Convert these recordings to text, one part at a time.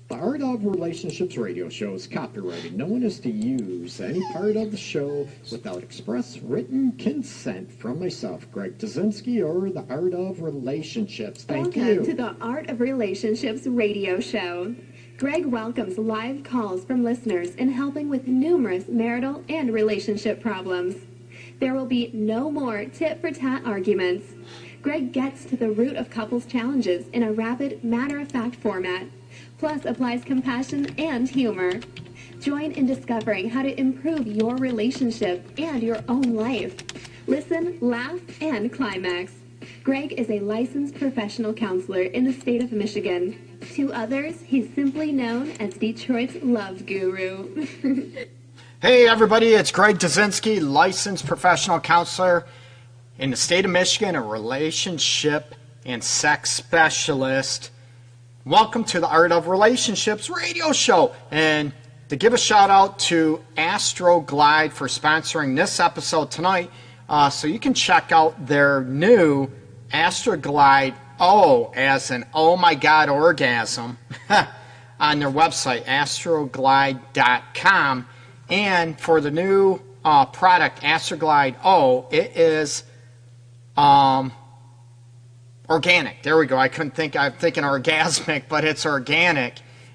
The Art of Relationships radio show is copyrighted. No one is to use any part of the show without express written consent from myself, Greg Dudzinski, or the Art of Relationships. Thank you. Welcome to the Art of Relationships radio show. Greg welcomes live calls from listeners in helping with numerous marital and relationship problems. There will be no more tit-for-tat arguments. Greg gets to the root of couples' challenges in a rapid, matter-of-fact format, plus applies compassion and humor. Join in discovering how to improve your relationship and your own life. Listen, laugh, and climax. Greg is a licensed professional counselor in the state of Michigan. To others, he's simply known as Detroit's Love Guru. Hey everybody, it's Greg Dudzinski, licensed professional counselor in the state of Michigan, a relationship and sex specialist. Welcome to the Art of Relationships radio show. And to give a shout out to Astroglide for sponsoring this episode tonight. So you can check out their new Astroglide O as an oh my god orgasm on their website, astroglide.com. And for the new product, Astroglide O, it is organic. There we go. I'm thinking orgasmic, but it's organic.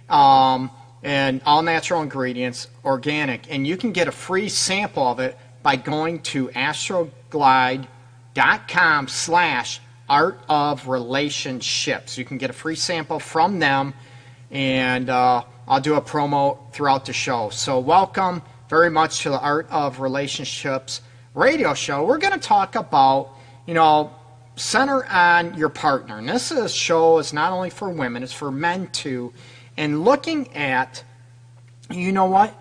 And all natural ingredients, organic. And you can get a free sample of it by going to astroglide.com/art of relationships. You can get a free sample from them, and I'll do a promo throughout the show. So welcome very much to the Art of Relationships radio show. We're going to talk about, center on your partner. And this show is not only for women, it's for men too. And looking at, where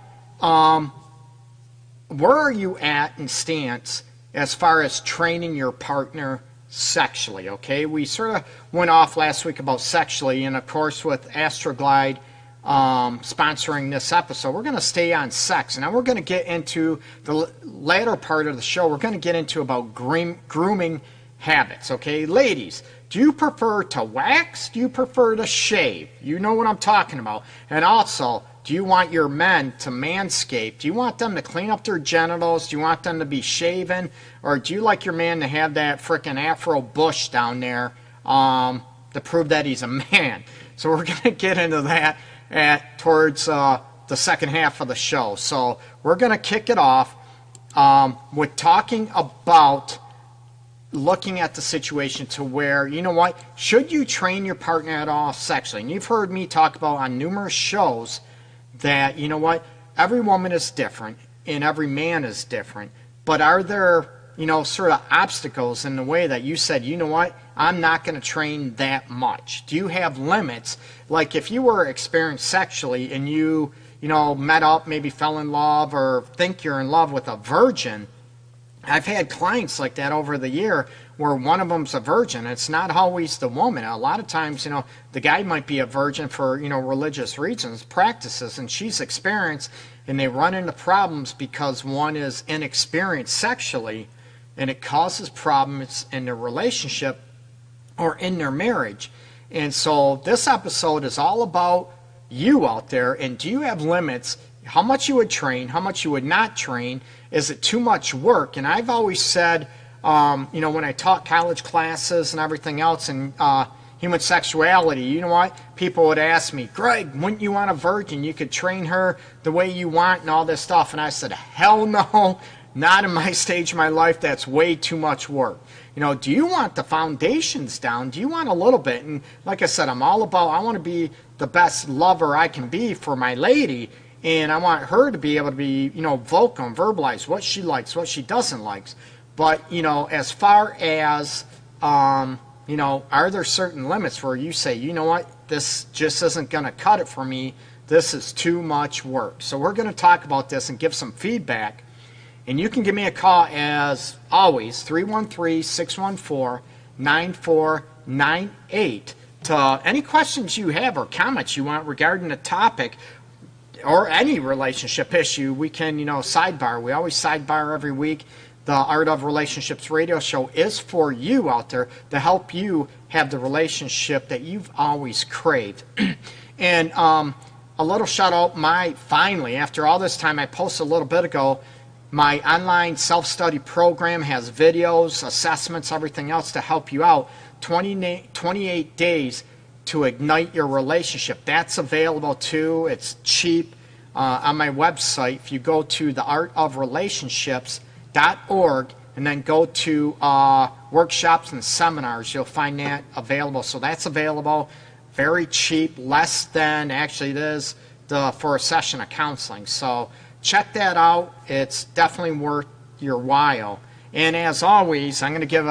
are you at in stance as far as training your partner sexually, okay? We sort of went off last week about sexually, and of course with Astroglide sponsoring this episode, we're going to stay on sex. And now we're going to get into the latter part of the show. We're going to get into about grooming habits, okay? Ladies, do you prefer to wax? Do you prefer to shave? You know what I'm talking about. And also, do you want your men to manscape? Do you want them to clean up their genitals? Do you want them to be shaven? Or do you like your man to have that frickin' afro bush down there to prove that he's a man? So we're going to get into that towards the second half of the show. So we're going to kick it off with talking about looking at the situation to where, should you train your partner at all sexually? And you've heard me talk about on numerous shows that, every woman is different and every man is different. But are there, sort of obstacles in the way that you said, I'm not going to train that much? Do you have limits? Like if you were experienced sexually and you, met up, maybe fell in love or think you're in love with a virgin. I've had clients like that over the year where one of them's a virgin. It's not always the woman. A lot of times, the guy might be a virgin for, religious reasons, practices, and she's experienced, and they run into problems because one is inexperienced sexually, and it causes problems in their relationship or in their marriage. And so this episode is all about you out there, and do you have limits? How much you would train, how much you would not train? Is it too much work? And I've always said, when I taught college classes and everything else and human sexuality, people would ask me, Greg, wouldn't you want a virgin? You could train her the way you want and all this stuff. And I said, hell no, not in my stage of my life. That's way too much work. Do you want the foundations down? Do you want a little bit? And like I said, I want to be the best lover I can be for my lady. And I want her to be able to be, vocal and verbalize what she likes, what she doesn't like. But, as far as, are there certain limits where you say, this just isn't going to cut it for me. This is too much work. So we're going to talk about this and give some feedback. And you can give me a call, as always, 313-614-9498 to any questions you have or comments you want regarding the topic or any relationship issue. We can, sidebar. We always sidebar every week. The Art of Relationships radio show is for you out there to help you have the relationship that you've always craved. And a little shout out, finally, after all this time, I posted a little bit ago, my online self-study program has videos, assessments, everything else to help you out. 28 days to ignite your relationship. That's available too. It's cheap on my website. If you go to theartofrelationships.org and then go to workshops and seminars, you'll find that available. So that's available, very cheap, less than actually it is for a session of counseling. So check that out. It's definitely worth your while. And as always, I'm going to give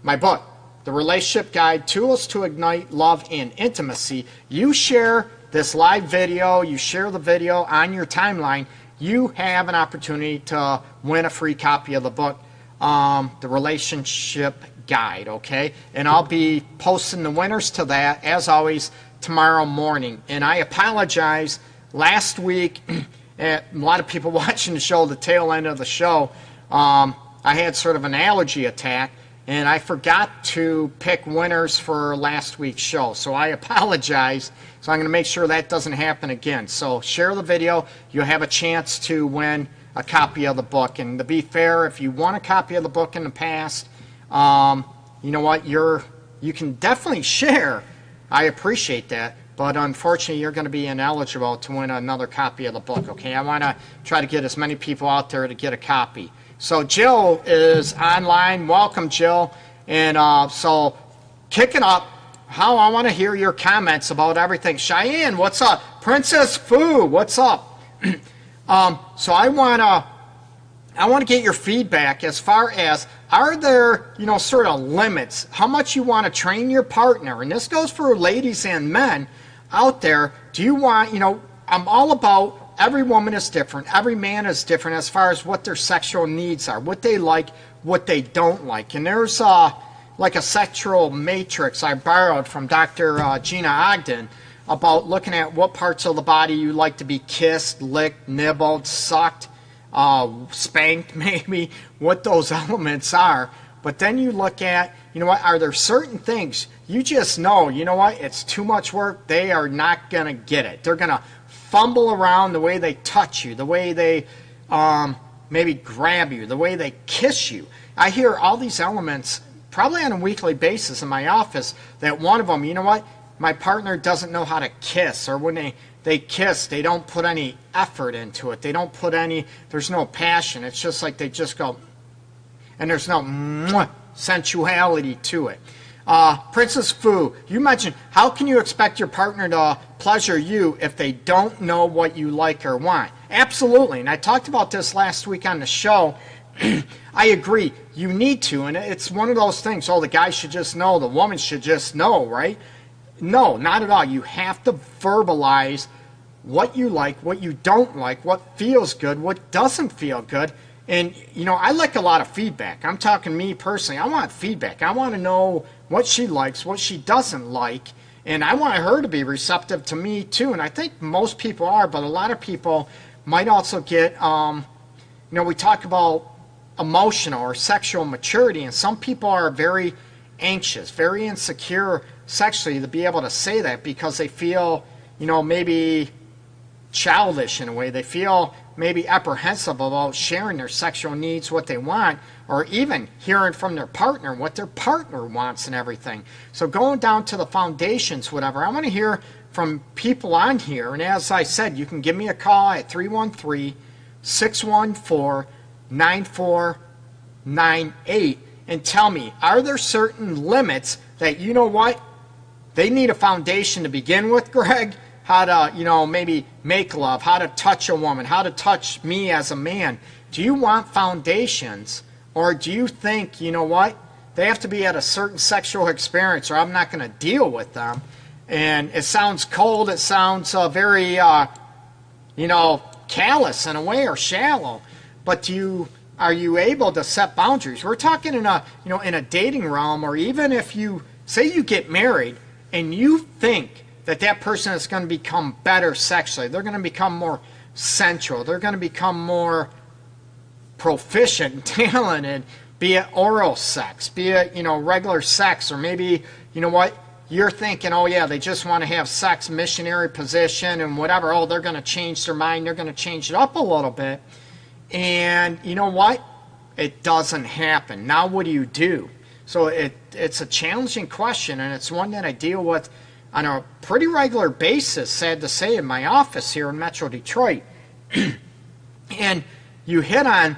my book, The Relationship Guide, Tools to Ignite Love and Intimacy. You share this live video, you share the video on your timeline, you have an opportunity to win a free copy of the book, The Relationship Guide, okay? And I'll be posting the winners to that, as always, tomorrow morning. And I apologize, last week, a lot of people watching the show, the tail end of the show, I had sort of an allergy attack, and I forgot to pick winners for last week's show. So I apologize. So I'm going to make sure that doesn't happen again. So share the video. You'll have a chance to win a copy of the book. And to be fair, if you won a copy of the book in the past, you know what? You can definitely share. I appreciate that. But unfortunately, you're going to be ineligible to win another copy of the book, okay? I want to try to get as many people out there to get a copy. So Jill is online. Welcome, Jill. And so kick it up. I want to hear your comments about everything. Cheyenne, what's up? Princess Fu, what's up? So I want to get your feedback as far as, are there, sort of limits, how much you want to train your partner? And this goes for ladies and men out there. Do you want, I'm all about, every woman is different, every man is different as far as what their sexual needs are, what they like, what they don't like. And there's like a sexual matrix I borrowed from Dr. Gina Ogden about looking at what parts of the body you like to be kissed, licked, nibbled, sucked, spanked maybe, what those elements are. But then you look at, are there certain things you just know, it's too much work, they are not going to get it. They're going to fumble around the way they touch you, the way they maybe grab you, the way they kiss you. I hear all these elements probably on a weekly basis in my office that one of them, my partner doesn't know how to kiss, or when they kiss, they don't put any effort into it. They don't put there's no passion. It's just like they just go, and there's no sensuality to it. Princess Fu, you mentioned, how can you expect your partner to pleasure you if they don't know what you like or want? Absolutely, and I talked about this last week on the show. I agree, you need to, and it's one of those things, the guy should just know, the woman should just know, right? No, not at all. You have to verbalize what you like, what you don't like, what feels good, what doesn't feel good. And, I like a lot of feedback. I'm talking me personally. I want feedback. I want to know what she likes, what she doesn't like. And I want her to be receptive to me, too. And I think most people are, but a lot of people might also get, we talk about emotional or sexual maturity. And some people are very anxious, very insecure sexually to be able to say that because they feel, maybe childish in a way. They feel maybe apprehensive about sharing their sexual needs, what they want, or even hearing from their partner what their partner wants and everything. So going down to the foundations, whatever, I want to hear from people on here. And as I said, you can give me a call at 313-614-9498 and tell me, are there certain limits that, they need a foundation to begin with, Greg? How to, maybe make love, how to touch a woman, how to touch me as a man. Do you want foundations, or do you think, they have to be at a certain sexual experience or I'm not going to deal with them? And it sounds cold, it sounds very, callous in a way, or shallow. But are you able to set boundaries? We're talking in a, in a dating realm, or even if you, say you get married and you think that person is going to become better sexually. They're going to become more sensual. They're going to become more proficient and talented, be it oral sex, be it, regular sex, or maybe, you're thinking, oh yeah, they just want to have sex, missionary position and whatever. Oh, they're going to change their mind. They're going to change it up a little bit. And you know what? It doesn't happen. Now what do you do? So it's a challenging question, and it's one that I deal with on a pretty regular basis, sad to say, in my office here in Metro Detroit. And you hit on,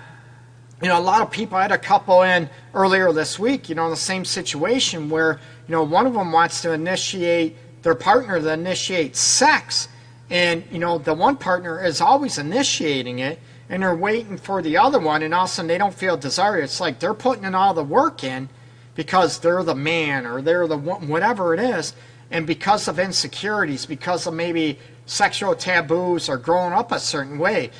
a lot of people. I had a couple in earlier this week, in the same situation where, one of them wants to initiate their partner to initiate sex. And, the one partner is always initiating it, and they're waiting for the other one, and all of a sudden they don't feel desire. It's like they're putting in all the work in because they're the man or they're the whatever it is, and because of insecurities, because of maybe sexual taboos or growing up a certain way,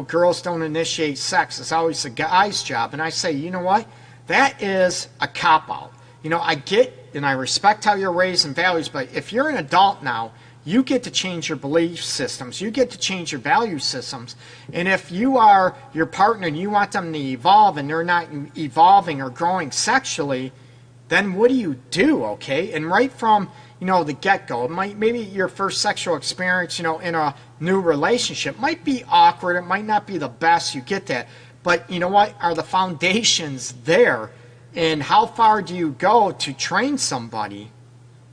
girls don't initiate sex. It's always the guy's job. And I say, you know what? That is a cop-out. I get and I respect how you're raised and values, but if you're an adult now, you get to change your belief systems. You get to change your value systems. And if you are your partner and you want them to evolve and they're not evolving or growing sexually, then what do, okay? And right from, the get-go, maybe your first sexual experience, in a new relationship might be awkward. It might not be the best. You get that. But you know what? Are the foundations there? And how far do you go to train somebody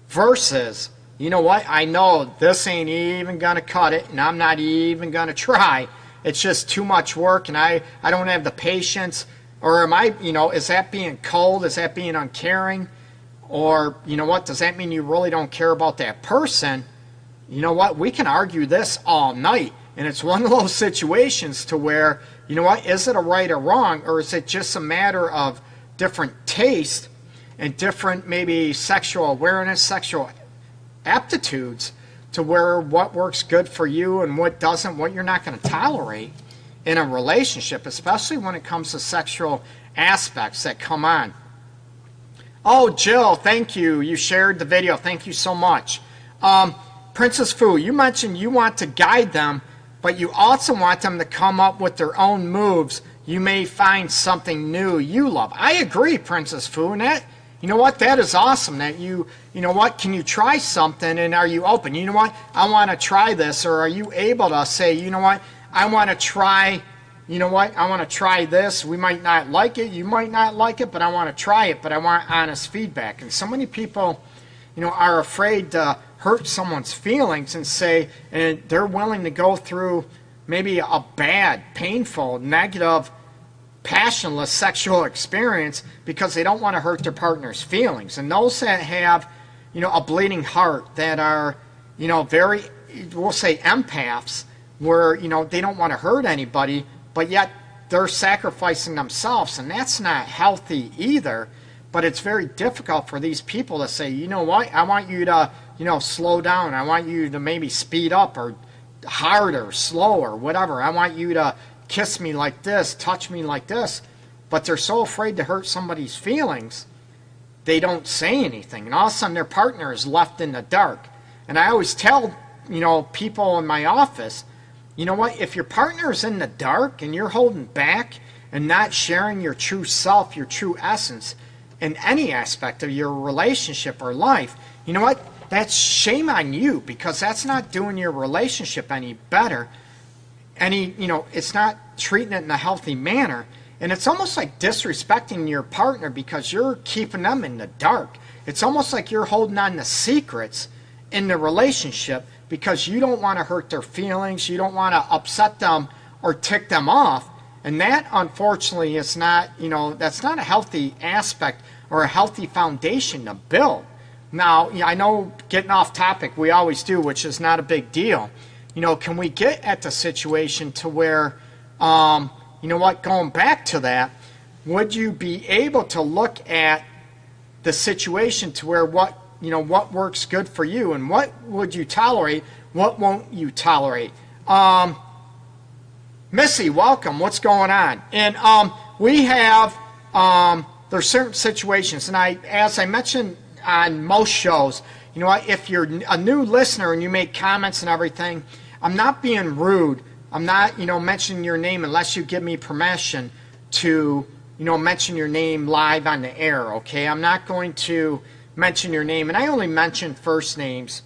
versus, you know what? I know this ain't even going to cut it, and I'm not even going to try. It's just too much work, and I don't have the patience. Or am I, is that being cold? Is that being uncaring? Or, what, does that mean you really don't care about that person? You know what, we can argue this all night. And it's one of those situations to where, you know what, is it a right or wrong? Or is it just a matter of different taste and different maybe sexual awareness, sexual aptitudes to where what works good for you and what doesn't, what you're not going to tolerate in a relationship, especially when it comes to sexual aspects that come on. Oh, Jill, thank you. You shared the video. Thank you so much. Princess Fu, you mentioned you want to guide them, but you also want them to come up with their own moves. You may find something new you love. I agree, Princess Fu, and that, you know what, that is awesome that you know what, can you try something and are you open? You know what, I want to try this, or are you able to say, you know what, I want to try, I want to try this. We might not like it. You might not like it, but I want to try it, but I want honest feedback. And so many people, are afraid to hurt someone's feelings and say, and they're willing to go through maybe a bad, painful, negative, passionless sexual experience because they don't want to hurt their partner's feelings. And those that have, a bleeding heart, that are, very, we'll say empaths, where, they don't want to hurt anybody, but yet they're sacrificing themselves, and that's not healthy either. But it's very difficult for these people to say, you know what, I want you to, slow down. I want you to maybe speed up or harder, slower, whatever. I want you to kiss me like this, touch me like this. But they're so afraid to hurt somebody's feelings, they don't say anything. And all of a sudden their partner is left in the dark. And I always tell, people in my office, you know what, if your partner is in the dark and you're holding back and not sharing your true self, your true essence in any aspect of your relationship or life, you know what, that's shame on you, because that's not doing your relationship any better. It's not treating it in a healthy manner. And it's almost like disrespecting your partner because you're keeping them in the dark. It's almost like you're holding on to secrets in the relationship because you don't want to hurt their feelings, you don't want to upset them or tick them off. And that, unfortunately, is not, that's not a healthy aspect or a healthy foundation to build. Now, I know getting off topic, we always do, which is not a big deal. Can we get at the situation to where, going back to that, would you be able to look at the situation to where what works good for you and what would you tolerate, what won't you tolerate? Missy, welcome. What's going on? And we have, there's certain situations, and as I mentioned on most shows, if you're a new listener and you make comments and everything, I'm not being rude. I'm not, mentioning your name unless you give me permission to, mention your name live on the air, okay? I'm not going to mention your name, and I only mention first names,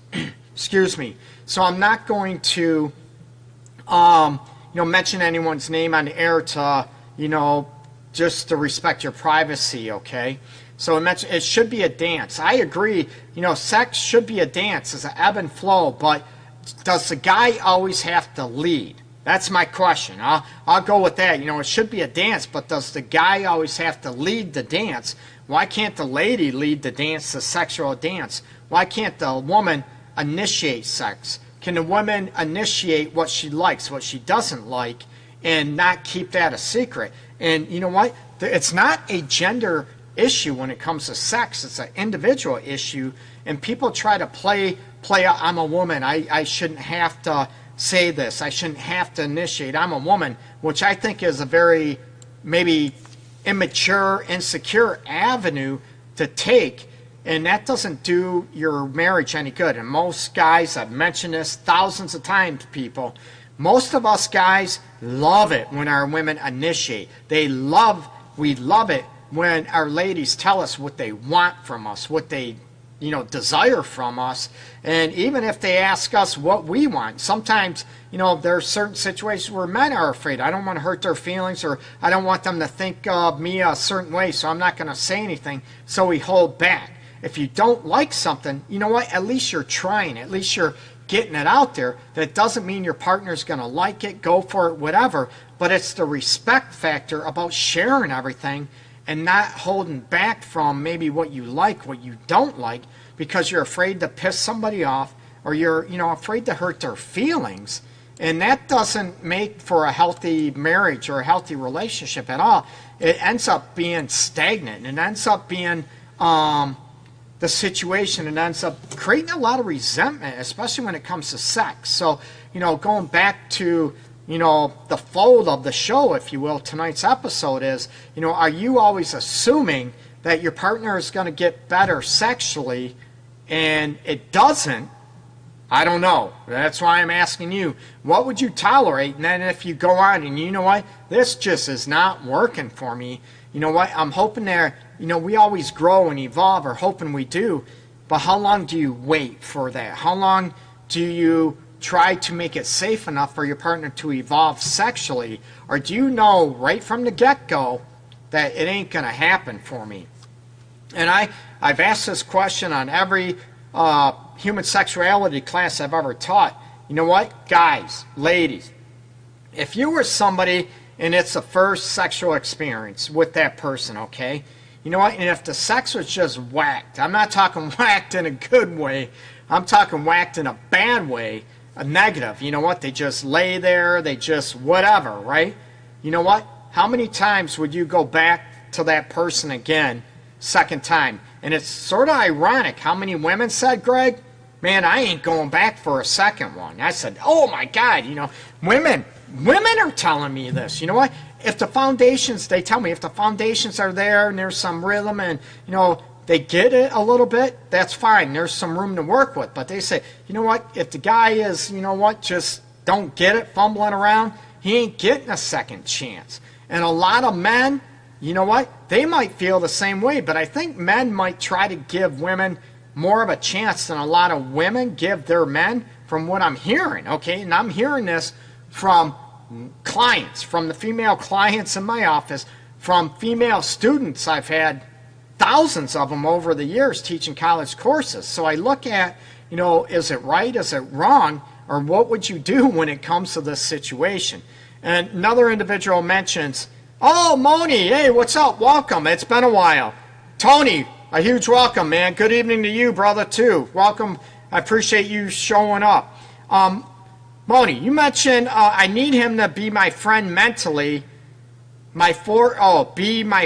excuse me, so I'm not going to, mention anyone's name on the air to, just to respect your privacy, okay? So it should be a dance. I agree, sex should be a dance. It's an ebb and flow, but does the guy always have to lead? That's my question. I'll go with that. It should be a dance, but does the guy always have to lead the dance? Why can't the lady lead the dance, the sexual dance? Why can't the woman initiate sex? Can the woman initiate what she likes, what she doesn't like, and not keep that a secret? And you know what? It's not a gender issue when it comes to sex. It's an individual issue, and people try to play out, I'm a woman, I shouldn't have to say this, I shouldn't have to initiate, I'm a woman, which I think is a very maybe immature, insecure avenue to take, and that doesn't do your marriage any good. And most guys, I've mentioned this thousands of times, people, most of us guys love it when our women initiate. We love it when our ladies tell us what they want from us, what they desire from us. And even if they ask us what we want, sometimes, there are certain situations where men are afraid. I don't want to hurt their feelings, or I don't want them to think of me a certain way, so I'm not going to say anything. So we hold back. If you don't like something, you know what? At least you're trying. At least you're getting it out there. That doesn't mean your partner's going to like it, go for it, whatever. But it's the respect factor about sharing everything and not holding back from maybe what you like, what you don't like, because you're afraid to piss somebody off, or you're afraid to hurt their feelings. And that doesn't make for a healthy marriage or a healthy relationship at all. It ends up being stagnant, and it ends up being the situation, and ends up creating a lot of resentment, especially when it comes to sex. So, going back to the fold of the show, if you will, tonight's episode is, are you always assuming that your partner is going to get better sexually, and it doesn't? I don't know. That's why I'm asking you, what would you tolerate? And then if you go on and you know what, this just is not working for me, you know what, I'm hoping that, we always grow and evolve, or hoping we do, but how long do you wait for that? How long do you try to make it safe enough for your partner to evolve sexually? Or do you know right from the get-go that it ain't going to happen for me? And I've asked this question on every human sexuality class I've ever taught. You know what? Guys, ladies, if you were somebody and it's the first sexual experience with that person, okay? You know what? And if the sex was just whacked, I'm not talking whacked in a good way, I'm talking whacked in a bad way, a negative. You know what? They just lay there, they just whatever, right? You know what? How many times would you go back to that person again, second time? And it's sort of ironic how many women said, Greg, man, I ain't going back for a second one. I said, oh my God, women are telling me this. You know what? If the foundations, they tell me, if the foundations are there and there's some rhythm and, they get it a little bit, that's fine. There's some room to work with. But they say, you know what, if the guy is, just don't get it, fumbling around, he ain't getting a second chance. And a lot of men, you know what, they might feel the same way, but I think men might try to give women more of a chance than a lot of women give their men, from what I'm hearing, okay? And I'm hearing this from clients, from the female clients in my office, from female students. I've had thousands of them over the years teaching college courses. So I look at, is it right, is it wrong, or what would you do when it comes to this situation? And another individual mentions, oh, Moni, hey, what's up? Welcome. It's been a while. Tony, a huge welcome, man. Good evening to you, brother, too. Welcome. I appreciate you showing up. Moni, you mentioned I need him to be my friend mentally, be my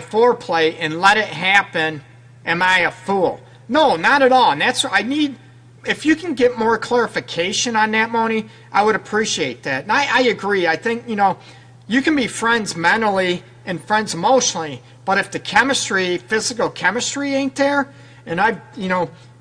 foreplay and let it happen. Am I a fool? No, not at all. And that's I need. If you can get more clarification on that, Moni, I would appreciate that. And I agree. I think you can be friends mentally and friends emotionally, but if the chemistry, physical chemistry, ain't there, and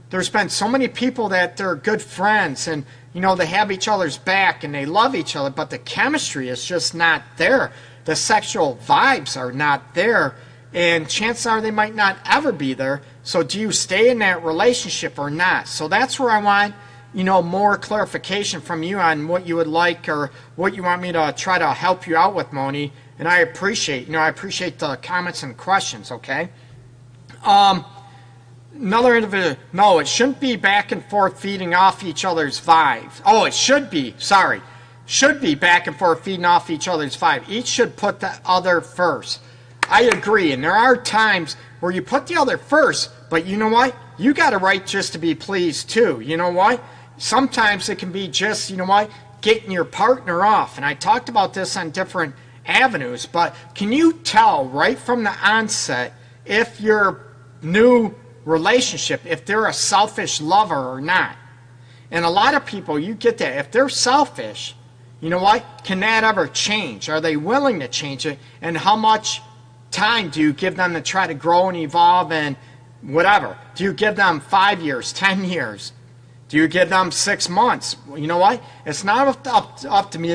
there's been so many people that they're good friends and they have each other's back and they love each other, but the chemistry is just not there. The sexual vibes are not there. and chances are they might not ever be there. So do you stay in that relationship or not? So that's where I want, more clarification from you on what you would like or what you want me to try to help you out with, Moni. And I appreciate the comments and questions, okay? Another individual, no, it shouldn't be back and forth feeding off each other's vibes. Oh, it should be, sorry. Should be back and forth feeding off each other's vibe. Each should put the other first. I agree, and there are times where you put the other first, but you know what? You got a right just to be pleased too. You know what? Sometimes it can be just, getting your partner off. And I talked about this on different avenues, but can you tell right from the onset if your new relationship, if they're a selfish lover or not? And a lot of people, you get that. If they're selfish, you know what? Can that ever change? Are they willing to change it? And how much time do you give them to try to grow and evolve and whatever? Do you give them 5 years, 10 years? Do you give them 6 months? You know what? It's not up to me.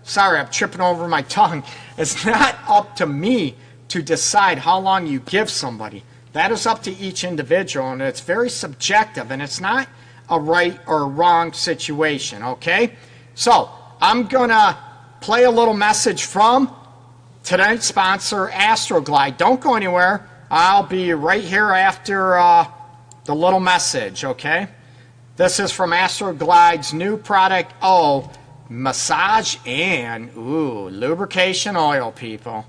Sorry, I'm tripping over my tongue. It's not up to me to decide how long you give somebody. That is up to each individual, and it's very subjective, and it's not a right or wrong situation, okay? So I'm going to play a little message from tonight's sponsor, Astroglide. Don't go anywhere. I'll be right here after the little message, okay? This is from Astroglide's new product, massage and, lubrication oil, people.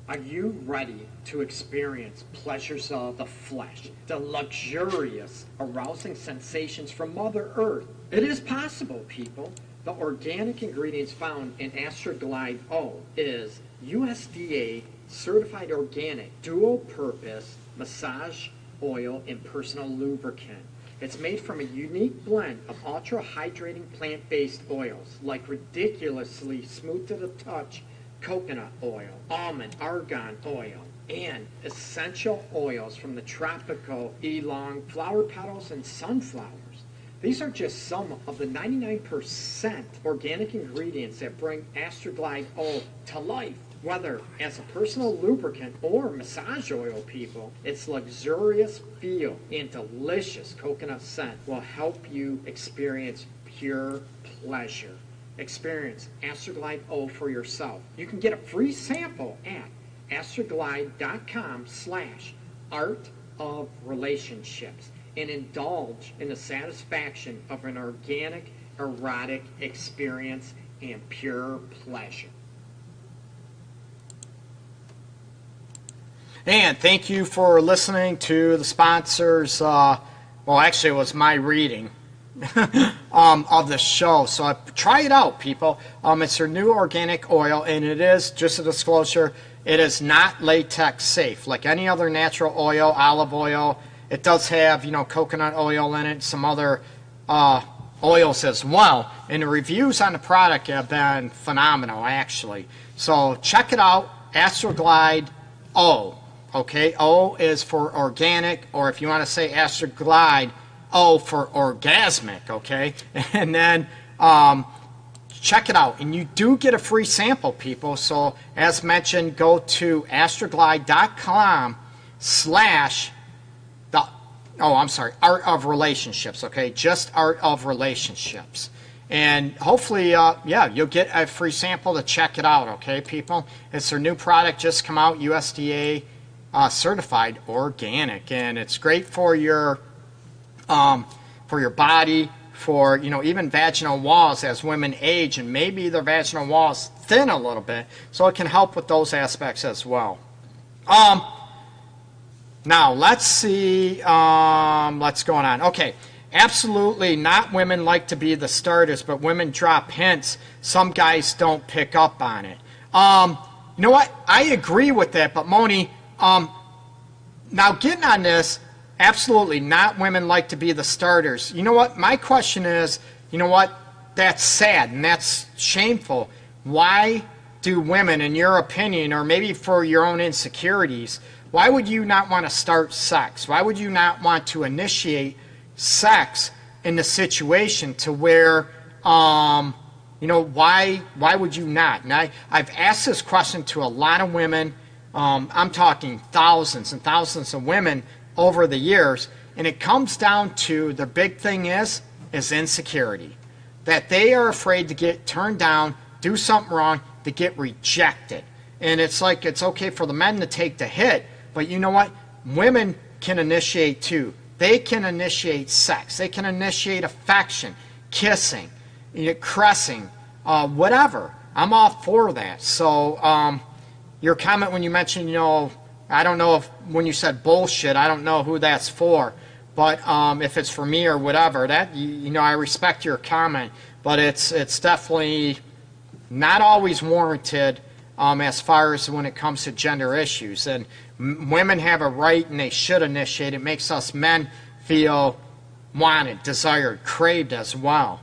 Are you ready to experience pleasures of the flesh, the luxurious, arousing sensations from Mother Earth? It is possible, people. The organic ingredients found in Astroglide O is USDA certified organic, dual-purpose massage oil and personal lubricant. It's made from a unique blend of ultra-hydrating plant-based oils like ridiculously smooth to the touch coconut oil, almond argan oil, and essential oils from the tropical ylang flower petals and sunflowers. These are just some of the 99% organic ingredients that bring Astroglide O to life. Whether as a personal lubricant or massage oil, people, its luxurious feel and delicious coconut scent will help you experience pure pleasure. Experience Astroglide O for yourself. You can get a free sample at astroglide.com/art of relationships and indulge in the satisfaction of an organic, erotic experience and pure pleasure. And thank you for listening to the sponsors. Actually, it was my reading of the show. So try it out, people. It's their new organic oil, and it is, just a disclosure, it is not latex safe. Like any other natural oil, olive oil, it does have, coconut oil in it, some other oils as well. And the reviews on the product have been phenomenal, actually. So check it out, Astroglide O. Okay, O is for organic, or if you want to say Astroglide, O for orgasmic, okay? And then check it out. And you do get a free sample, people. So as mentioned, go to Art of Relationships, okay? Just Art of Relationships. And hopefully, you'll get a free sample to check it out, okay, people? It's their new product, just come out, USDA certified organic, and it's great for your body, for even vaginal walls as women age, and maybe their vaginal walls thin a little bit, so it can help with those aspects as well. Now let's see what's going on. Okay, absolutely not. Women like to be the starters, but women drop hints. Some guys don't pick up on it. You know what? I agree with that, but Moni. Now getting on this, absolutely not women like to be the starters. You know what? My question is, that's sad and that's shameful. Why do women, in your opinion, or maybe for your own insecurities, why would you not want to start sex? Why would you not want to initiate sex in the situation to where, why would you not? And I've asked this question to a lot of women I'm talking thousands and thousands of women over the years, and it comes down to the big thing is insecurity. That they are afraid to get turned down, do something wrong, to get rejected. And it's like it's okay for the men to take the hit, but you know what? Women can initiate too. They can initiate sex. They can initiate affection, kissing, caressing, whatever. I'm all for that. So your comment when you mentioned, I don't know if when you said bullshit, I don't know who that's for. But if it's for me or whatever, that I respect your comment, but it's definitely not always warranted as far as when it comes to gender issues. And women have a right, and they should initiate. It makes us men feel wanted, desired, craved as well.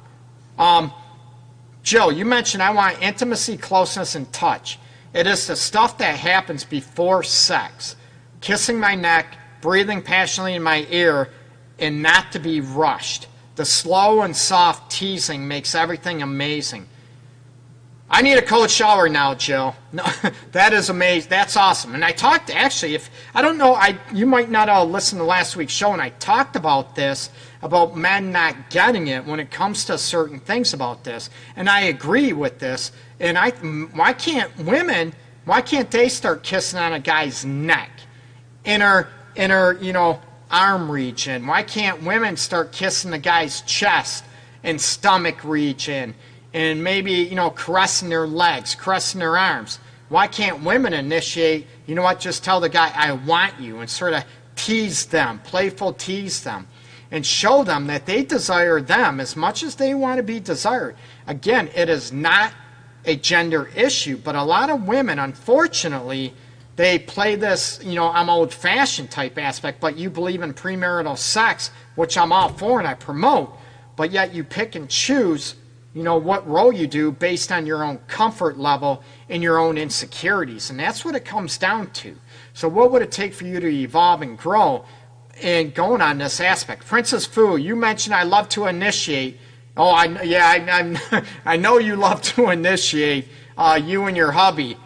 Joe, you mentioned I want intimacy, closeness, and touch. It is the stuff that happens before sex, kissing my neck, breathing passionately in my ear, and not to be rushed. The slow and soft teasing makes everything amazing. I need a cold shower now, Jill. No, that is amazing. That's awesome. And I talked, actually, if I don't know, you might not all listen to last week's show, and I talked about this, about men not getting it when it comes to certain things about this. And I agree with this. And why can't they start kissing on a guy's neck, in her, arm region? Why can't women start kissing the guy's chest and stomach region, and maybe, caressing their legs, caressing their arms? Why can't women initiate, just tell the guy, I want you, and sort of tease them, playful tease them, and show them that they desire them as much as they want to be desired. Again, it is not a gender issue, but a lot of women, unfortunately, they play this, I'm old-fashioned type aspect, but you believe in premarital sex, which I'm all for and I promote, but yet you pick and choose, what role you do based on your own comfort level and your own insecurities, and that's what it comes down to. So what would it take for you to evolve and grow and going on this aspect? Princess Fu, you mentioned I love to initiate. Oh, I know you love to initiate, you and your hubby,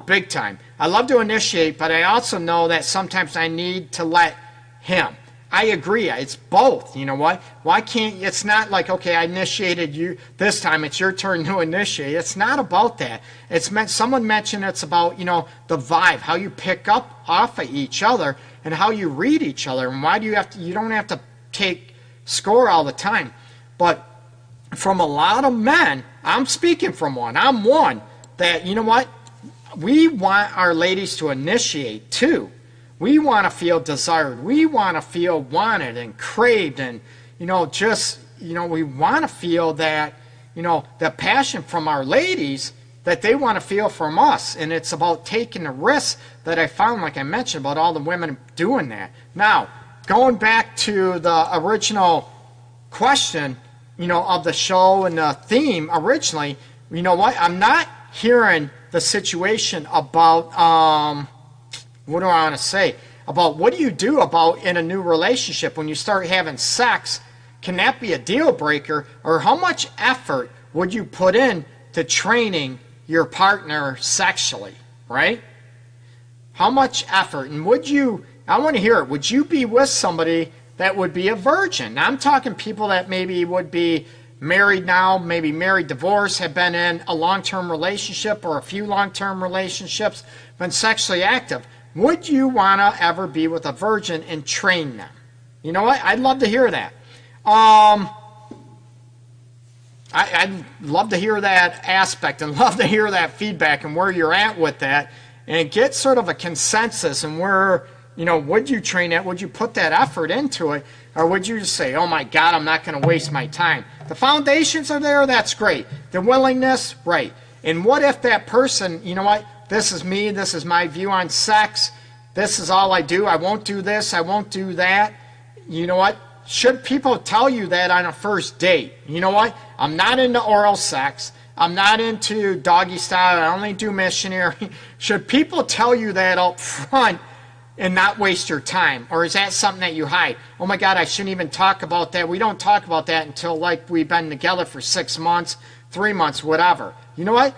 big time. I love to initiate, but I also know that sometimes I need to let him. I agree. It's both. You know what? Why can't, it's not like, okay, I initiated you this time, it's your turn to initiate. It's not about that. Someone mentioned it's about, the vibe, how you pick up off of each other and how you read each other. And why do you don't have to take score all the time. But from a lot of men, I'm speaking from one, I'm one, that, we want our ladies to initiate too. We want to feel desired. We want to feel wanted and craved, and we want to feel that, that passion from our ladies that they want to feel from us. And it's about taking the risks that I found, like I mentioned, about all the women doing that. Now, going back to the original question, of the show and the theme originally, I'm not hearing the situation about, what do I want to say? About what do you do about in a new relationship when you start having sex? Can that be a deal breaker? Or how much effort would you put in to training your partner sexually, right? How much effort? And I want to hear it, would you be with somebody that would be a virgin? Now, I'm talking people that maybe would be married now, maybe married, divorced, have been in a long-term relationship or a few long-term relationships, been sexually active. Would you want to ever be with a virgin and train them? You know what? I'd love to hear that. I'd love to hear that aspect and love to hear that feedback and where you're at with that, and get sort of a consensus and where, would you train that? Would you put that effort into it? Or would you just say, oh my God, I'm not going to waste my time? The foundations are there, that's great. The willingness, right. And what if that person, this is me, this is my view on sex, this is all I do, I won't do this, I won't do that. You know what? Should people tell you that on a first date? You know what? I'm not into oral sex. I'm not into doggy style. I only do missionary. Should people tell you that up front and not waste your time? Or is that something that you hide? Oh my God, I shouldn't even talk about that. We don't talk about that until we've been together for 6 months, 3 months, whatever. You know what?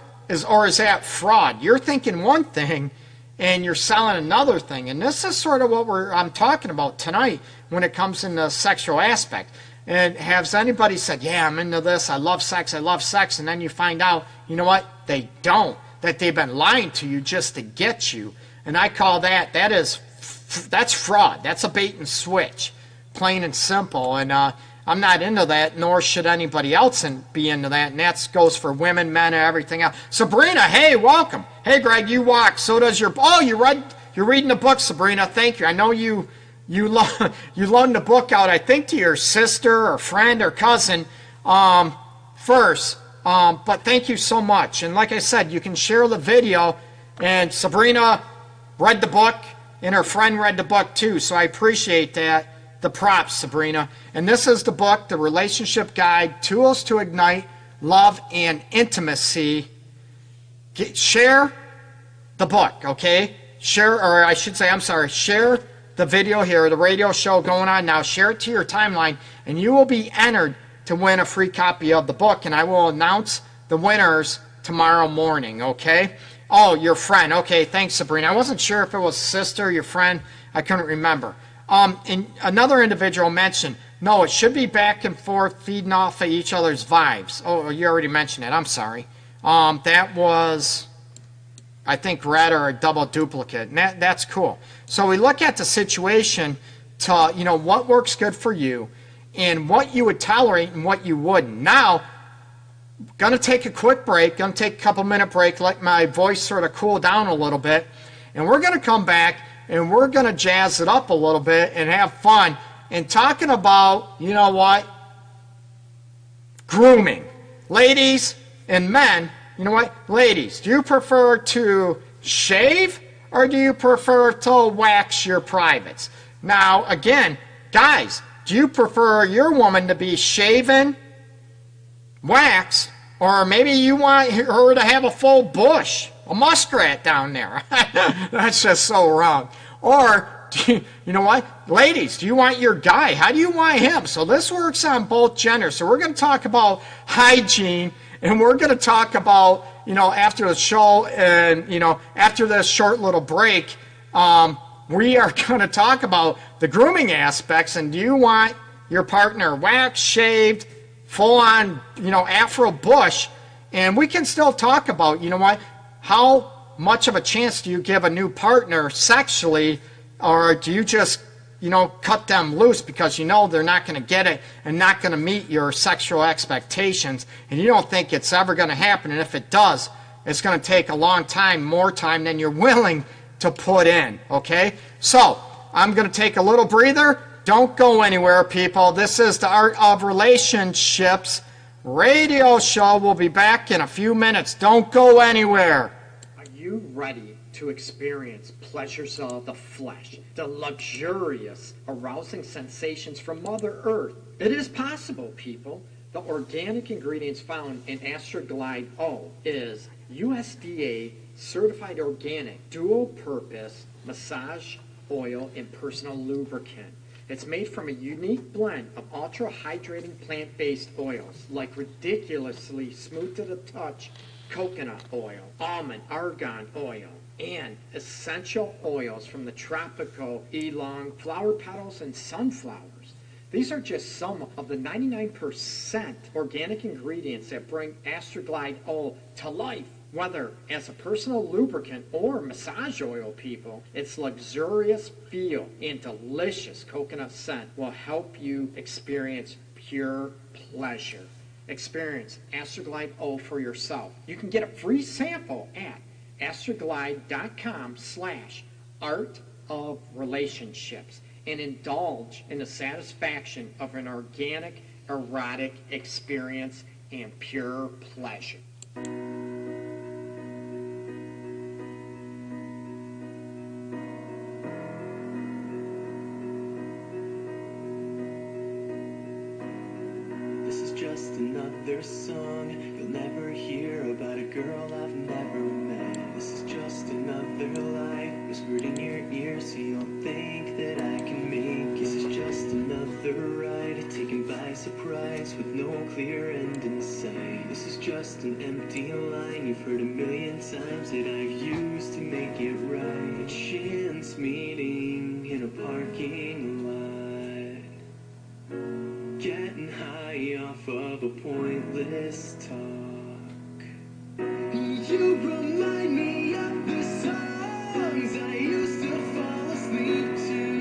Or is that fraud? You're thinking one thing and you're selling another thing. And this is sort of what I'm talking about tonight when it comes in the sexual aspect. And has anybody said, yeah, I'm into this, I love sex, and then you find out, you know what, they don't, that they've been lying to you just to get you. And I call that's fraud. That's a bait and switch, plain and simple. And I'm not into that, nor should anybody else be into that. And that goes for women, men, and everything else. Sabrina, hey, welcome. Hey, Greg, you walk. So does your. Oh, you're reading the book, Sabrina. Thank you. I know you loaned the book out, I think, to your sister or friend or cousin first. But thank you so much. And like I said, you can share the video. And Sabrina read the book, and her friend read the book too. So I appreciate that. The props, Sabrina. And this is the book, The Relationship Guide, Tools to Ignite Love and Intimacy. Share the book, okay? Share the video here, the radio show going on now. Share it to your timeline, and you will be entered to win a free copy of the book, and I will announce the winners tomorrow morning, okay? Oh, your friend. Okay, thanks, Sabrina. I wasn't sure if it was sister, your friend. I couldn't remember. And another individual mentioned, no, it should be back and forth, feeding off of each other's vibes. Oh, you already mentioned it. I'm sorry. That was, I read or a double duplicate. And that's cool. So we look at the situation to, what works good for you and what you would tolerate and what you wouldn't. Now, going to take a quick break. Going to take a couple-minute break, let my voice sort of cool down a little bit. And we're going to come back and we're going to jazz it up a little bit and have fun and talking about, grooming. Ladies and men, ladies, do you prefer to shave or do you prefer to wax your privates? Now, again, guys, do you prefer your woman to be shaven, wax, or maybe you want her to have a full bush? A muskrat down there. That's just so wrong. Or, ladies, do you want your guy? How do you want him? So this works on both genders. So we're going to talk about hygiene, and we're going to talk about, after the show and, after this short little break, we are going to talk about the grooming aspects. And do you want your partner waxed, shaved, full on, afro bush? And we can still talk about, how much of a chance do you give a new partner sexually, or do you just, cut them loose because they're not going to get it and not going to meet your sexual expectations, and you don't think it's ever going to happen, and if it does, it's going to take a long time, more time than you're willing to put in, okay? So, I'm going to take a little breather. Don't go anywhere, people. This is the Art of Relationships radio show. We'll be back in a few minutes. Don't go anywhere. Are you ready to experience pleasures of the flesh, the luxurious, arousing sensations from Mother Earth? It is possible, people. The organic ingredients found in Astroglide O is USDA certified organic, dual-purpose massage oil and personal lubricant. It's made from a unique blend of ultra-hydrating plant-based oils, like ridiculously smooth to the touch coconut oil, almond argan oil, and essential oils from the tropical ylang, flower petals, and sunflowers. These are just some of the 99% organic ingredients that bring Astroglide O to life. Whether as a personal lubricant or massage oil, people, its luxurious feel and delicious coconut scent will help you experience pure pleasure. Experience Astroglide O for yourself. You can get a free sample at astroglide.com/art of relationships and indulge in the satisfaction of an organic, erotic experience and pure pleasure. Just another song you'll never hear about a girl I've never met. This is just another lie whispered in your ear so you'll think that I can make it. This is just another ride taken by surprise with no clear end in sight. This is just an empty line you've heard a million times that I've used to make it right. A chance meeting in a parking lot, getting high off of a pointless talk. You remind me of the songs I used to fall asleep to.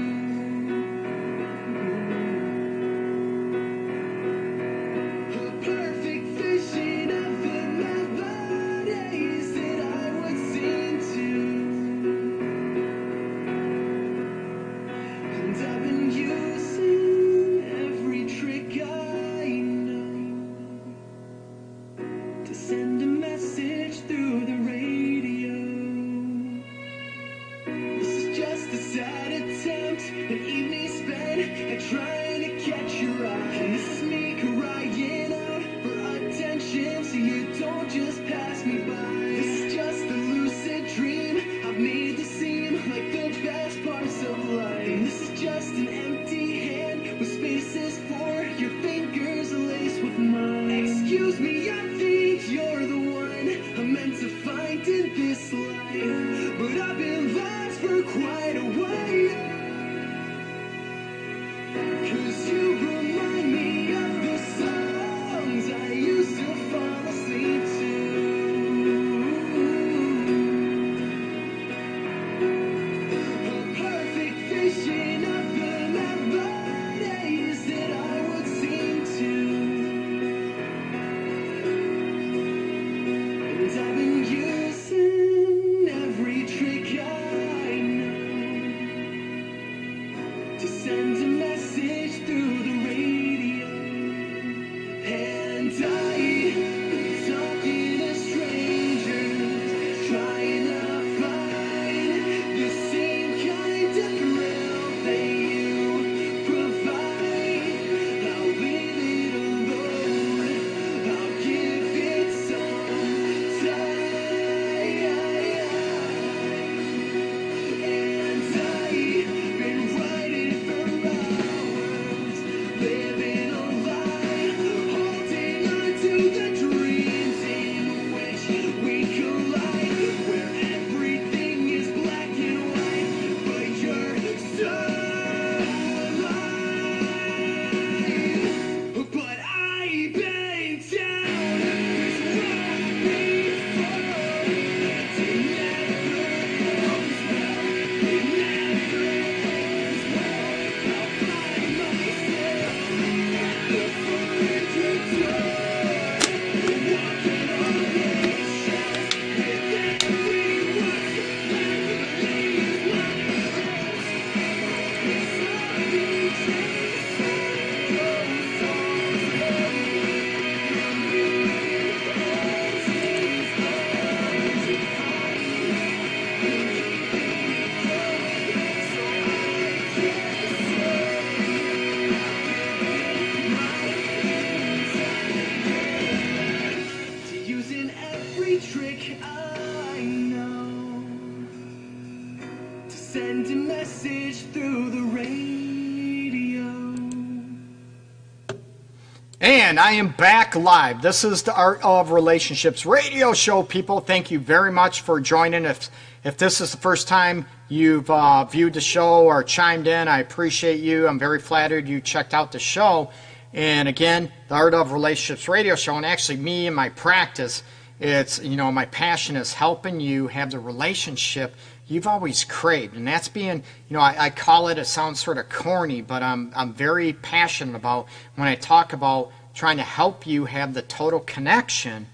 And I am back live. This is the Art of Relationships radio show, people. Thank you very much for joining. If this is the first time you've viewed the show or chimed in, I appreciate you. I'm very flattered you checked out the show. And again, the Art of Relationships radio show, and actually me and my practice, it's, my passion is helping you have the relationship you've always craved. And that's being, I call it sounds sort of corny, but I'm very passionate about when I talk about trying to help you have the total connection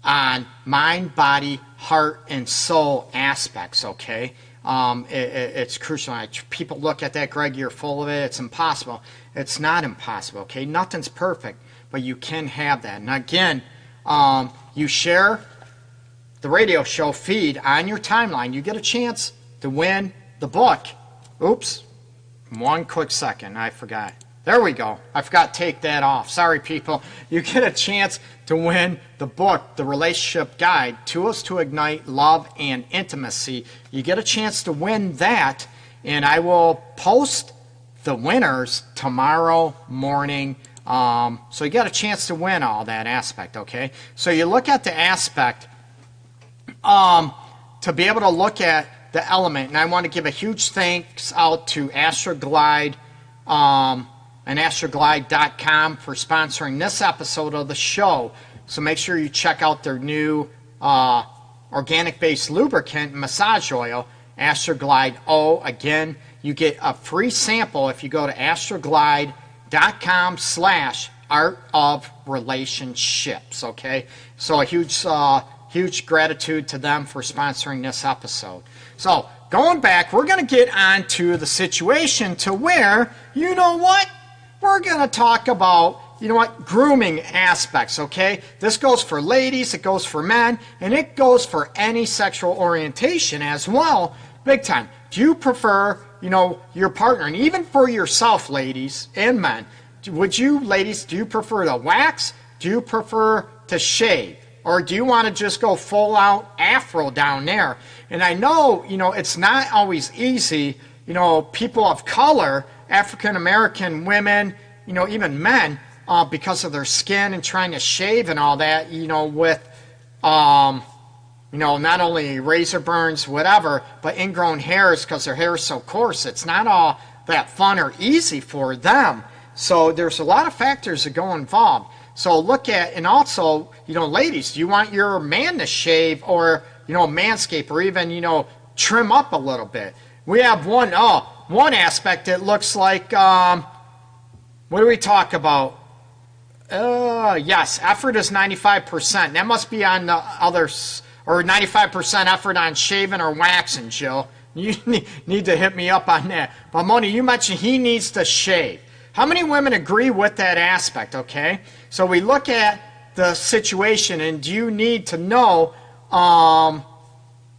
on mind, body, heart, and soul aspects, okay? It's crucial. People look at that, Greg, you're full of it, it's impossible. It's not impossible, okay? Nothing's perfect, but you can have that. And again, you share the radio show feed on your timeline, you get a chance to win the book. Oops, 1 quick second, I forgot. There we go. I forgot to take that off. Sorry, people. You get a chance to win the book, The Relationship Guide, Tools to Ignite Love and Intimacy. You get a chance to win that, and I will post the winners tomorrow morning So you got a chance to win all that aspect, okay? So you look at the aspect to be able to look at the element, and I want to give a huge thanks out to Astroglide and astroglide.com for sponsoring this episode of the show. So make sure you check out their new organic-based lubricant and massage oil, Astroglide O. Again, you get a free sample if you go to astroglide.com/art of relationships, okay? So a huge gratitude to them for sponsoring this episode. So going back, we're going to get on to the situation to where, you know what? We're going to talk about, you know what, grooming aspects, okay? This goes for ladies, it goes for men, and it goes for any sexual orientation as well, big time. Do you prefer, you know, your partner, and even for yourself, ladies and men, would you, ladies, do you prefer to wax? Do you prefer to shave? Or do you want to just go full out afro down there? And I know, you know, it's not always easy, you know, people of color, African American women, you know, even men, because of their skin and trying to shave and all that, you know, with, you know, not only razor burns, whatever, but ingrown hairs because their hair is so coarse. It's not all that fun or easy for them. So there's a lot of factors that go involved. So look at, and also, you know, ladies, do you want your man to shave or, you know, manscape or even, you know, trim up a little bit? We have one aspect that looks like, what do we talk about? Yes, effort is 95%. That must be on the others, or 95% effort on shaving or waxing, Jill. You need to hit me up on that. But Moni, you mentioned he needs to shave. How many women agree with that aspect, okay? So we look at the situation, and do you need to know,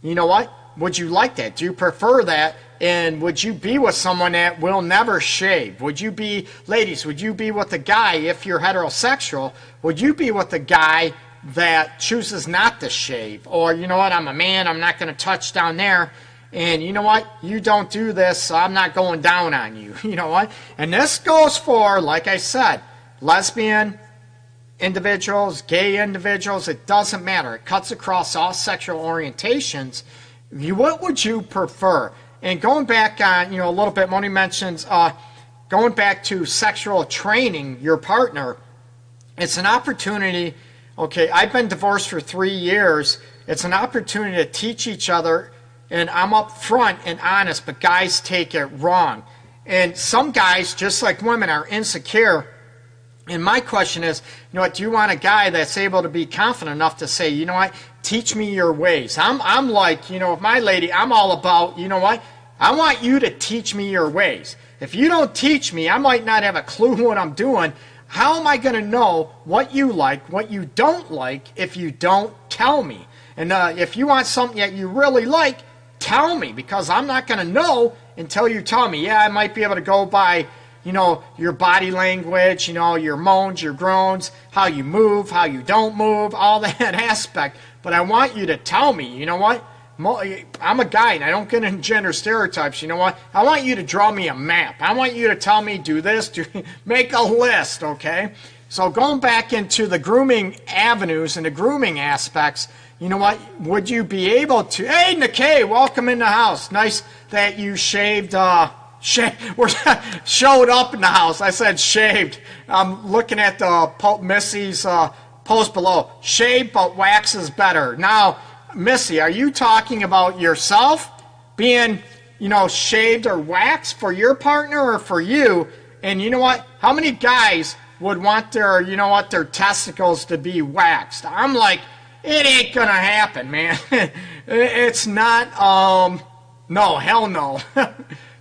you know what? Would you like that? Do you prefer that? And would you be with someone that will never shave? Would you be, ladies, would you be with a guy, if you're heterosexual, would you be with a guy that chooses not to shave? Or, you know what, I'm a man, I'm not going to touch down there. And you know what, you don't do this, so I'm not going down on you. You know what? And this goes for, like I said, lesbian individuals, gay individuals, it doesn't matter. It cuts across all sexual orientations. What would you prefer? And going back on, you know, a little bit, Moni mentions going back to sexual training your partner. It's an opportunity. Okay, I've been divorced for 3 years. It's an opportunity to teach each other, and I'm up front and honest, but guys take it wrong. And some guys, just like women, are insecure. And my question is, you know what, do you want a guy that's able to be confident enough to say, you know what, teach me your ways? I'm like, you know, if my lady, I'm all about, you know what, I want you to teach me your ways. If you don't teach me, I might not have a clue what I'm doing. How am I going to know what you like, what you don't like, if you don't tell me? And if you want something that you really like, tell me, because I'm not going to know until you tell me. Yeah, I might be able to go by, you know, your body language, you know, your moans, your groans, how you move, how you don't move, all that aspect. But I want you to tell me, you know what? I'm a guy and I don't get into gender stereotypes. You know what? I want you to draw me a map. I want you to tell me, do this, make a list, okay? So going back into the grooming avenues and the grooming aspects, you know what? Would you be able to? Hey, Nikkei, welcome in the house. Nice that you shaved. Showed up in the house. I said shaved. I'm looking at the Missy's post below. Shaved, but wax is better. Now, Missy, are you talking about yourself being, you know, shaved or waxed for your partner or for you? And you know what? How many guys would want their, you know what, their testicles to be waxed? I'm like, it ain't gonna happen, man. It's not, no, hell no.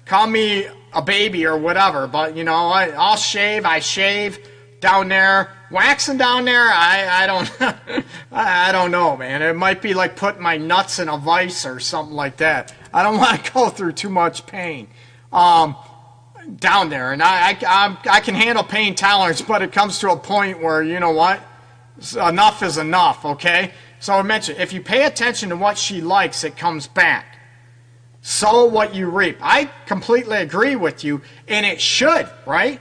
Call me a baby or whatever, but you know, I'll shave, I shave down there. Waxing down there, I don't, I don't know, man. It might be like putting my nuts in a vice or something like that. I don't want to go through too much pain down there. And I can handle pain tolerance, but it comes to a point where, you know what? Enough is enough, okay? So I mentioned, if you pay attention to what she likes, it comes back. Sow what you reap. I completely agree with you, and it should, right?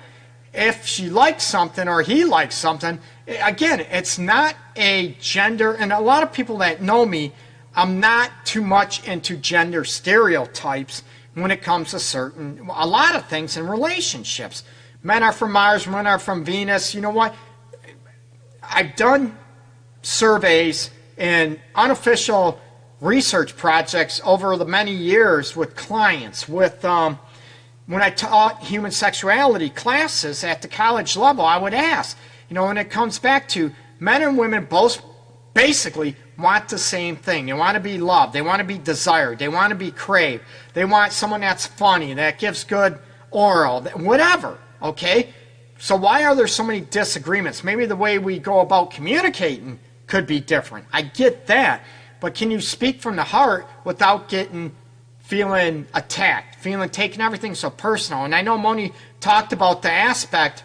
if she likes something or he likes something, again, it's not a gender, and a lot of people that know me, I'm not too much into gender stereotypes when it comes to a lot of things in relationships. Men are from Mars, women are from Venus. You know what? I've done surveys and unofficial research projects over the many years with clients, when I taught human sexuality classes at the college level, I would ask, and it comes back to men and women both basically want the same thing. They want to be loved. They want to be desired. They want to be craved. They want someone that's funny, that gives good oral, whatever, okay? So why are there so many disagreements? Maybe the way we go about communicating could be different. I get that. But can you speak from the heart without feeling attacked, taking everything so personal? And I know Moni talked about the aspect,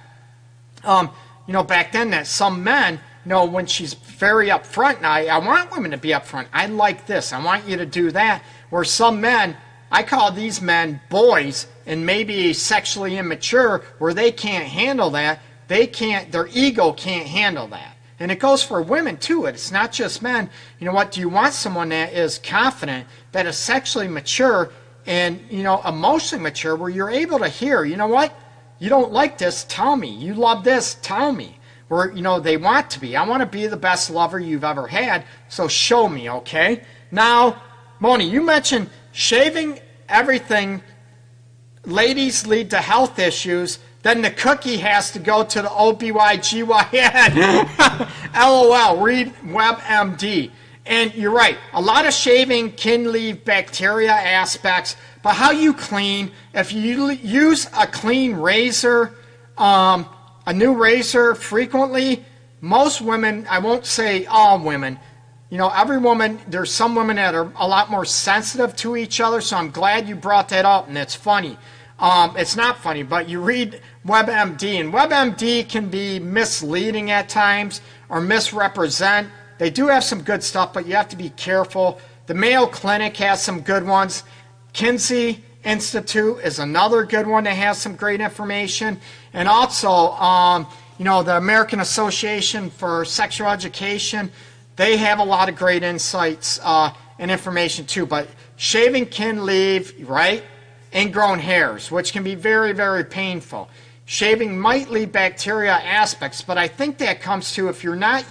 back then, that some men, when she's very upfront, and I want women to be upfront. I like this. I want you to do that. Where some men, I call these men boys, and maybe sexually immature, where they can't handle that. Their ego can't handle that. And it goes for women too. It's not just men. You know what? Do you want someone that is confident, that is sexually mature and, emotionally mature, where you're able to hear, you know what? You don't like this, tell me. You love this, tell me. Where, they want to be. I want to be the best lover you've ever had, so show me, okay? Now, Moni, you mentioned shaving everything. Ladies lead to health issues. Then the cookie has to go to the OBGYN. LOL, read WebMD. And you're right, a lot of shaving can leave bacteria aspects, but how you clean, if you use a clean razor, a new razor frequently, most women, I won't say all women, every woman, there's some women that are a lot more sensitive to each other, so I'm glad you brought that up, and it's funny. It's not funny, but you read WebMD, and WebMD can be misleading at times or misrepresent. They do have some good stuff, but you have to be careful. The Mayo Clinic has some good ones. Kinsey Institute is another good one that has some great information. And also, the American Association for Sexual Education, they have a lot of great insights and information too. But shaving can leave, right, ingrown hairs, which can be very, very painful. Shaving might leave bacteria aspects, but I think that comes to if you're not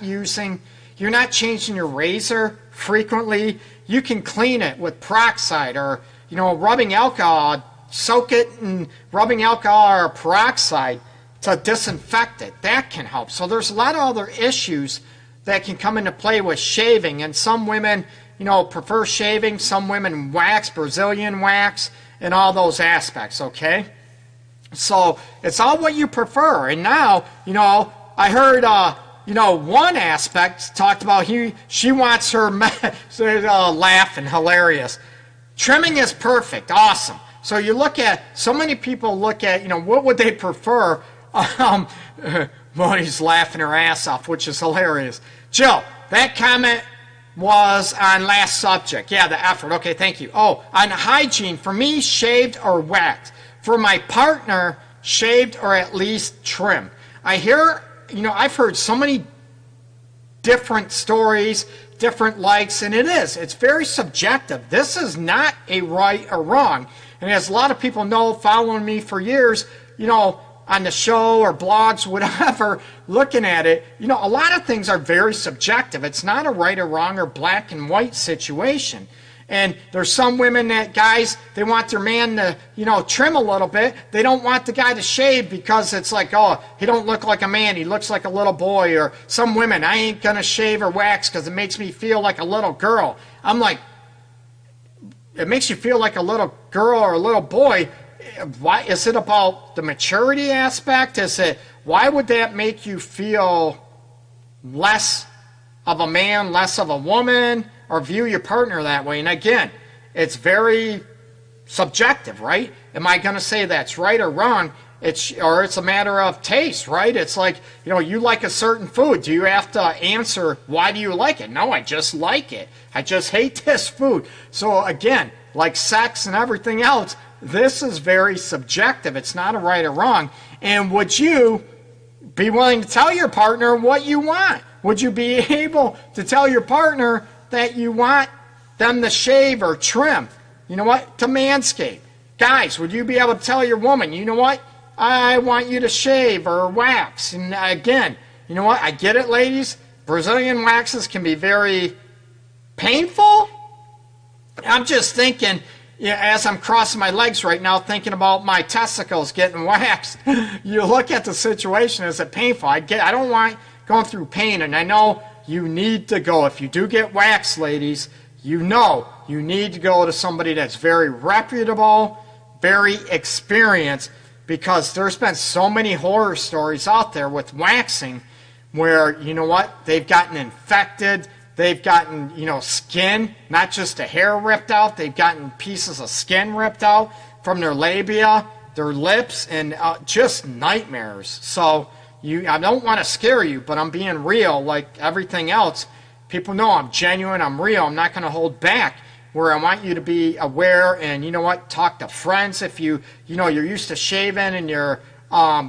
changing your razor frequently, you can clean it with peroxide or, rubbing alcohol, soak it in rubbing alcohol or peroxide to disinfect it. That can help. So there's a lot of other issues that can come into play with shaving, and some women, prefer shaving, some women wax, Brazilian wax, and all those aspects, okay? So it's all what you prefer. And now, I heard, one aspect talked about she wants her laughing, hilarious. Trimming is perfect, awesome. So you look at, so many people look at, what would they prefer? Moni's laughing her ass off, which is hilarious. Jill, that comment was on last subject. Yeah, the effort. Okay, thank you. Oh, on hygiene, for me, shaved or waxed. For my partner, shaved or at least trimmed. I've heard so many different stories, different likes, and it's very subjective. This is not a right or wrong. And as a lot of people know, following me for years, on the show or blogs, whatever, looking at it, a lot of things are very subjective. It's not a right or wrong or black and white situation. And there's some women that guys, they want their man to, trim a little bit. They don't want the guy to shave because it's like, oh, he don't look like a man. He looks like a little boy. Or some women, I ain't going to shave or wax because it makes me feel like a little girl. I'm like, it makes you feel like a little girl or a little boy. Why is it about the maturity aspect? Why would that make you feel less of a man, less of a woman, or view your partner that way? And again, it's very subjective, right? Am I going to say that's right or wrong? It's a matter of taste, right? It's like, you like a certain food. Do you have to answer, why do you like it? No, I just like it. I just hate this food. So again, like sex and everything else, this is very subjective. It's not a right or wrong. And would you be willing to tell your partner what you want? Would you be able to tell your partner that you want them to shave or trim? You know what? To manscape. Guys, would you be able to tell your woman, you know what? I want you to shave or wax. And again, you know what? I get it, ladies. Brazilian waxes can be very painful. I'm just thinking, as I'm crossing my legs right now, thinking about my testicles getting waxed. You look at the situation, is it painful? I don't want going through pain, and I know you need to go. If you do get waxed, ladies, you know you need to go to somebody that's very reputable, very experienced, because there's been so many horror stories out there with waxing where, you know what, they've gotten infected, they've gotten, skin, not just a hair ripped out, they've gotten pieces of skin ripped out from their labia, their lips, and just nightmares. So I don't want to scare you, but I'm being real like everything else. People know I'm genuine, I'm real, I'm not going to hold back. Where I want you to be aware and, you know what, talk to friends if you're used to shaving and you're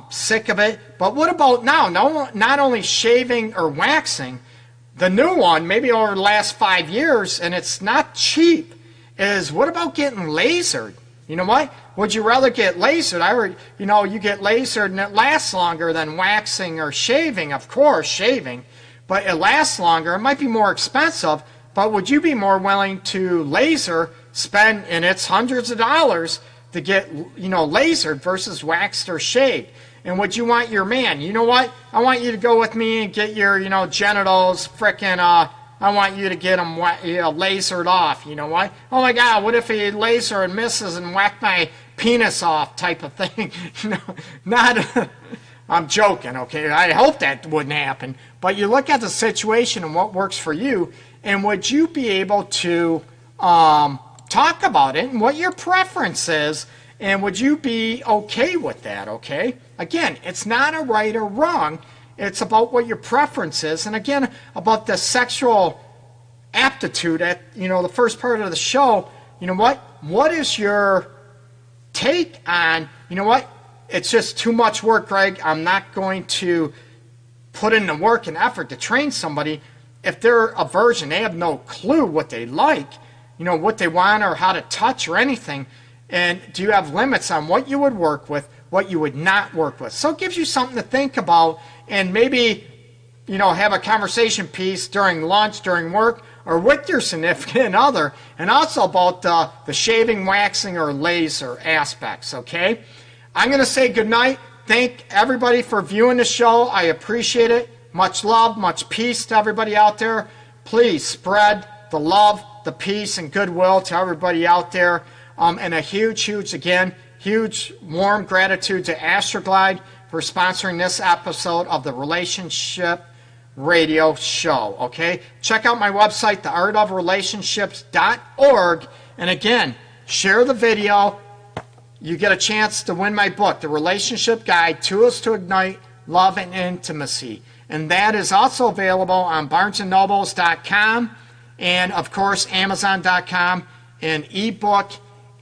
sick of it. But what about now? No, not only shaving or waxing, the new one, maybe over the last 5 years, and it's not cheap, is what about getting lasered? You know what? Would you rather get lasered? I heard, you get lasered and it lasts longer than waxing or shaving. Of course, shaving. But it lasts longer. It might be more expensive. But would you be more willing to laser, spend, and it's hundreds of dollars to get, lasered versus waxed or shaved? And would you want your man, you know what? I want you to go with me and get your, genitals frickin', I want you to get them lasered off, you know what? Oh my God, what if he laser and misses and whack my penis off type of thing? I'm joking, okay? I hope that wouldn't happen. But you look at the situation and what works for you, and would you be able to talk about it and what your preference is, and would you be okay with that, okay? Again, it's not a right or wrong. It's about what your preference is. And again, about the sexual aptitude at, the first part of the show, you know what? What is your take on, you know what? It's just too much work, Greg. I'm not going to put in the work and effort to train somebody if they're a virgin. They have no clue what they like, what they want or how to touch or anything. And do you have limits on what you would work with, what you would not work with? So it gives you something to think about, and maybe, have a conversation piece during lunch, during work, or with your significant other, and also about the shaving, waxing, or laser aspects, okay? I'm going to say goodnight. Thank everybody for viewing the show. I appreciate it. Much love, much peace to everybody out there. Please spread the love, the peace, and goodwill to everybody out there. And a huge warm gratitude to Astroglide for sponsoring this episode of the Relationship Radio Show. Okay? Check out my website, theartofrelationships.org. And again, share the video. You get a chance to win my book, The Relationship Guide, Tools to Ignite Love and Intimacy. And that is also available on barnesandnobles.com and, of course, amazon.com in ebook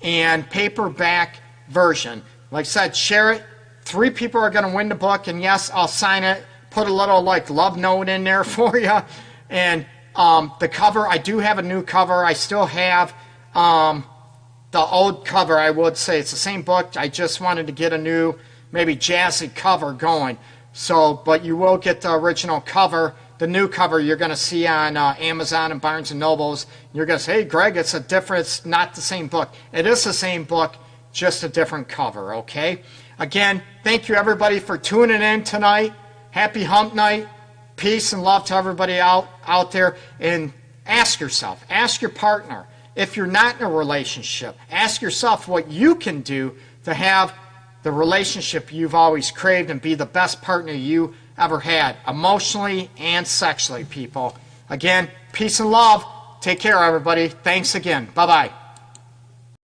and paperback version. Like I said, share it. 3 people are going to win the book, and yes, I'll sign it, put a little love note in there for you. And the cover, I do have a new cover. I still have the old cover, I would say. It's the same book. I just wanted to get a new, maybe jazzy cover going. So, but you will get the original cover. The new cover you're going to see on Amazon and Barnes & Nobles. You're going to say, hey, Greg, it's not the same book. It is the same book, just a different cover, okay? Again, thank you, everybody, for tuning in tonight. Happy Hump Night. Peace and love to everybody out there. And ask yourself, ask your partner, if you're not in a relationship, ask yourself what you can do to have the relationship you've always craved and be the best partner you ever had, emotionally and sexually, people. Again, peace and love. Take care, everybody. Thanks again. Bye-bye.